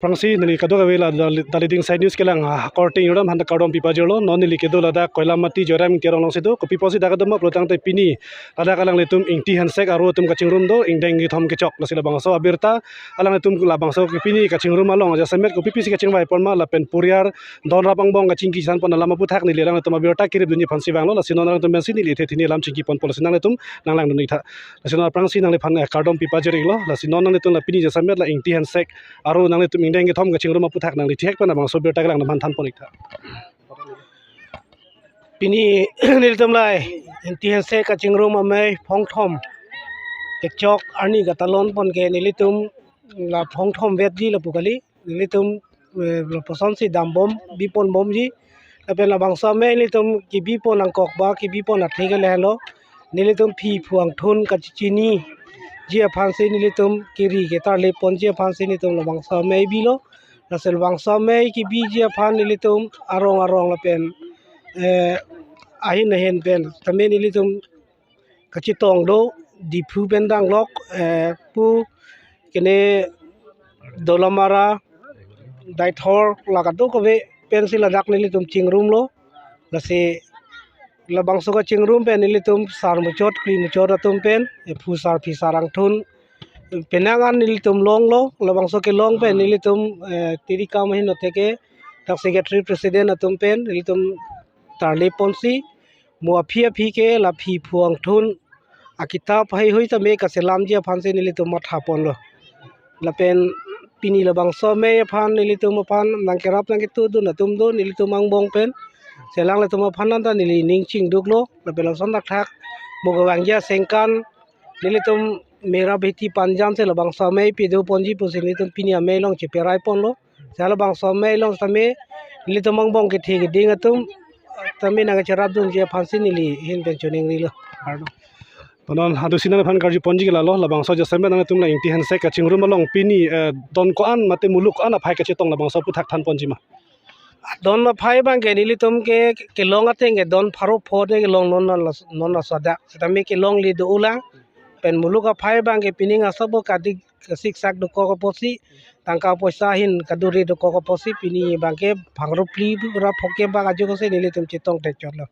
Prangsi nili kadoga wela daliding side news kelang korting yuram handa kadom pipa jolo non nili kedo lada koilamati joram tirong long sido kopi posi daga doma pelotang te pini lada kalang letum ingti hansek aru tum kacing rum do ingdeng githom kecok lasila bangso abirta alang letum la bangso pini kacing rum along aja semet kopi pisi kacing vai ponma lapen puriar don rapang bong kacing kisan pon lama puthak nili lang letum abirta kirib dunia pansi banglo lasino nang letum bensin nili te nili lam cingki pon polosi nang letum nang lang duni tha lasino prangsi nang le pan kadom pipa jerilo lasino nang letum la pini ja semet la ingti hansek aru nang letum ingdeng githom kacing rum puthak nang litiak pana bang sobir taglang man than ponik tha Pini niltum lai intihan se kacing rum amai phong thom kecok ani katalon pon ke nilitum la phong thom vet ji la pukali nilitum la poson si dam bom bipon bom ji la pen la bangsa me nilitum ki bipon angkok ba ki bipon athi ke lehlo nilitum phi phuang thun kachini ji phansi nilitum kiri ke tar le pon ji phansi nilitum la bangsa me bi lo nasel bangsa me ki bi ji phan nilitum arong la pen ahin hen pen tamen nilitum kachitong do di phu pendang lok pu kene dolamara daithor lagado ko ve pencil dak nilitum chingrum lo lase labang soka chingrum pen nilitum sar muchot kri muchot atum pen phu sar phi sarang thun penangan nilitum long lo labang soke long pen nilitum tirika mahin oteke tak secretary president atum pen nilitum tarle ponsi mua phi ke la phi phuang thun akita phai hoi ta me ka selam ji phan se nilitum matha pon lo la pen pini la bang so me phan nilitum phan nang kerap nang itu du na tum do nilitum ang bong pen selang la tum phan nan ta nili ning ching duk lo la pen son dak thak mo ga wang ja sengkan nilitum mera beti panjam se la bang so me pi do ponji pu se nilitum pini me long che perai pon lo sala bang so me long sa me nilitum ang bong ke thi ge ding atum tami naga cerap dun je phansi nili hin pensioning rilo panon hadu sinan phan karji ponji gela lo labang so jasame nang tum la ingti hansek kaching rum along pini don ko an mate muluk an phai kache tong labang so puthak than ponji ma don ma phai bang ke nili tum ke long ateng ke don pharo pho de ke long non na sada tami ke long li do ulang pen muluk a phai bang ke pining asabo kadik sik sak do ko posi tangka poisa hin kaduri do ko posi pini bang ke phangro pli ra phoke bang ajo ko se nili tum chitong te chot lo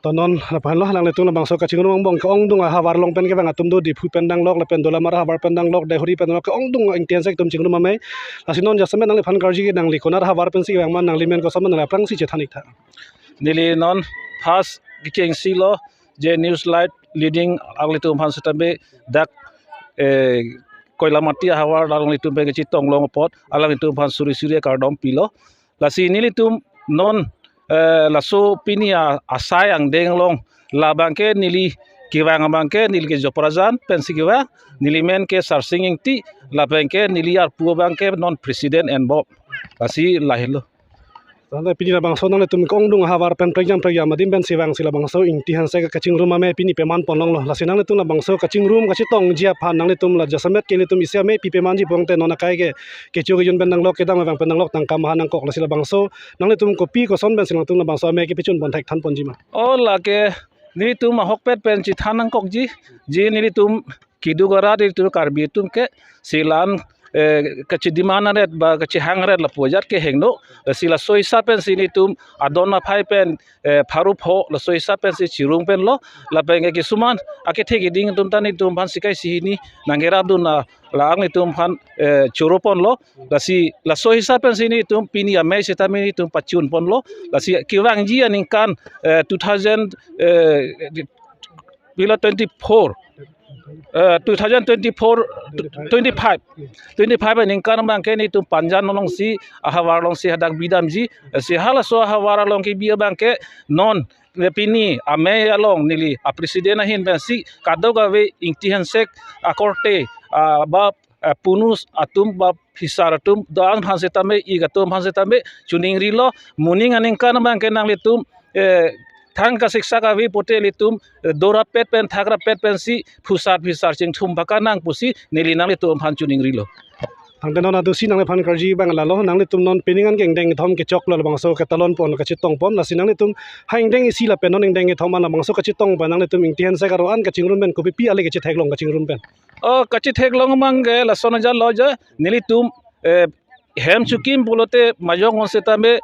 tonon pan lo halang letung labang so kaching rum bong ka ong dung ha war long pen ke bang atum do di phu pendang lok la pen dola mara war pendang lok de hori pen lok ka ong dung ingti hansek tum ching rum mai lasinon jasame nang le phan karji ke nang li konar ha war pen si bang man nang limen ko saman la prang si che thanik tha nili non fast giking silo je news light leading aglitum phan setambe dak koilamati hawar dalang litum pe chitong long pot alang litum phan suri kardom pilo lasi nilitum non laso pinia asai ang deng long la bangke nili kiwang bangke nili ke joprajan pensikiwa nili men ke sarsinging ti la bangke nili ar pu bangke non president and bob lasi lahilo tanda pini labang so nang tum kong dung ha war pen program adim ben siwang sila bang so ingti hansek kaching rum ame pini peman ponong lo lasinang tum labang so kaching rum kachitong jia phan nang tum la jasamet ke tum isia me pi peman ji bongte nona kai ke kecho ge yun ben nang lok ke dang bang pen nang lok tang kam hanang kok lasila bang so nang tum kopi ko son ben silang tum labang so ame ke pichun bon thak than ponji ma o la ke ni tum hok pet pen chi thanang kok ji ni tum kidu gara di tu karbi tum ke silan kachi dimana red ba kachi hang red la pojar ke hengno sila soisa pen sini tum adona phai pen pharu pho la soisa pen si chirung pen lo la pen ke suman ake thegi ding tum tani tum phan sikai si ni nangera du na la ang ni tum phan choropon lo la si la soisa pen sini tum pini ya mai setami ni tum pachun pon lo la si kiwang ji aning kan 2000 bila 24 2024 25 ning kan bang ke ni tu panjan long si ahawar long si hadak bidam ji si hala so ahawar long ki bia bang ke non pini ame along nili a president hin ben si kadoga we ingti hansek akorte ba punus atum ba fisar atum dan hanse tame igatum hanse tame chuning rilo muning aning kan bang ke nang litum thang ka siksa ka vi potel itum dora pet pen thagra pet pen si fisar ching thum baka nang pusi nili nang litum phan chuning rilo thang den na du si nang phan karji bang la lo nang tum non peningan geng deng thom ke chok lo bang so ke talon pon ka chitong pom la sinang tum haing deng isi la pen non deng thom an bang so ka chitong ba nang tum ingti hansek aro an ka chingrum ben ko pi ale ke chithek long ka chingrum ben o ka chithek long mang ge la sonaja lo ja nili tum hem chukim pulote majong onsetame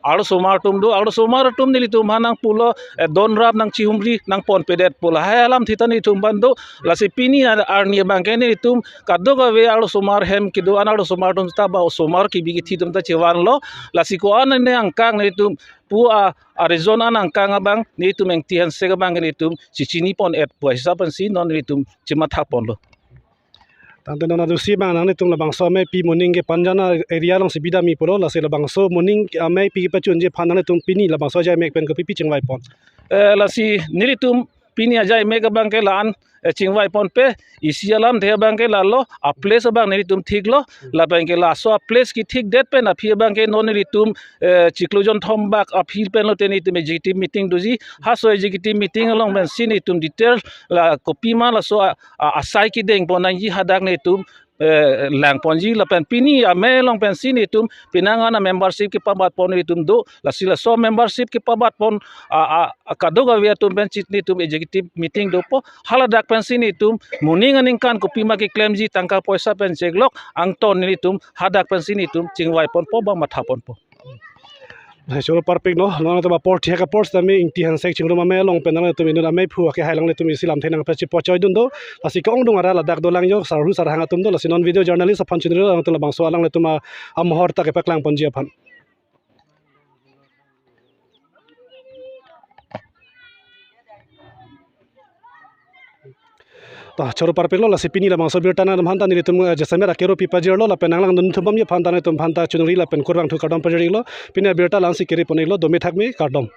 aro somar tum nili tum hanang pulo don rap nang ciumri nang pon pedet pula hayalam thitani tum bando lasi pini arni bangke nili tum kaddo gawe aro somar hem kido an aro somar tum ta ba somar ki bigi thitum ta cewan lo lasi ko an ne angkang nili tum pu Arizona nang kang abang nili tum eng tihan sega bang nili tum cicini pon et puasa pensi non nili tum cimat hapon lo. Tante nona dusi bang nang tung labang so me pi morning ke panjana area long sibida mi polo la se labang so morning me pi pa chun je phanang tung pini labang so jai mek pen ko pi chingwai pon lasi nili tum pini ajai mega bang ke lan chingwai pon pe isialam the bang ke lalo a place bang nili tum thik lo la bang ke la so a place ki thik det pe na phi bang ke non nili tum chiklojon thom bak a phil pen lo te ni tum executive meeting doji ha so executive meeting along ben sini tum detail la copy ma la so asai ki deng pon ji hadak ni tum lang ponji la pen pini me long pen sini tum pinangana membership ki pabat pon ni tum do la sila so membership ki pabat pon kadoga via tum pen chitni tum executive meeting do po hala dak pen sini tum muning aning kan ko pima ki claim ji tangka poisa pen jeglok ang ton ni tum hadak pen sini tum chingwai pon po ba matha pon po cholo perfect no long to ba port thia ka port tami ingti han sek chingro ma me long pen na to mi na me phu ke hailang le tum isilam thenang pa chi pochoi dun do lasi kong dong ara la dak do lang yo sarhu sar hanga tum do lasi non video journalist aphan chinro lang to labang so alang le tuma amhor ta ke paklang ponji aphan ta choro perfect lo lasi pini labang so bir tana nam han ta ni tum jasamera kero pi pajir lo la penang lang dun thum ye phan ta ne tum phan ta chunri la pen kurang thu kadam pajiri lo pina birta lang si keri ponilo domi thakmi kardom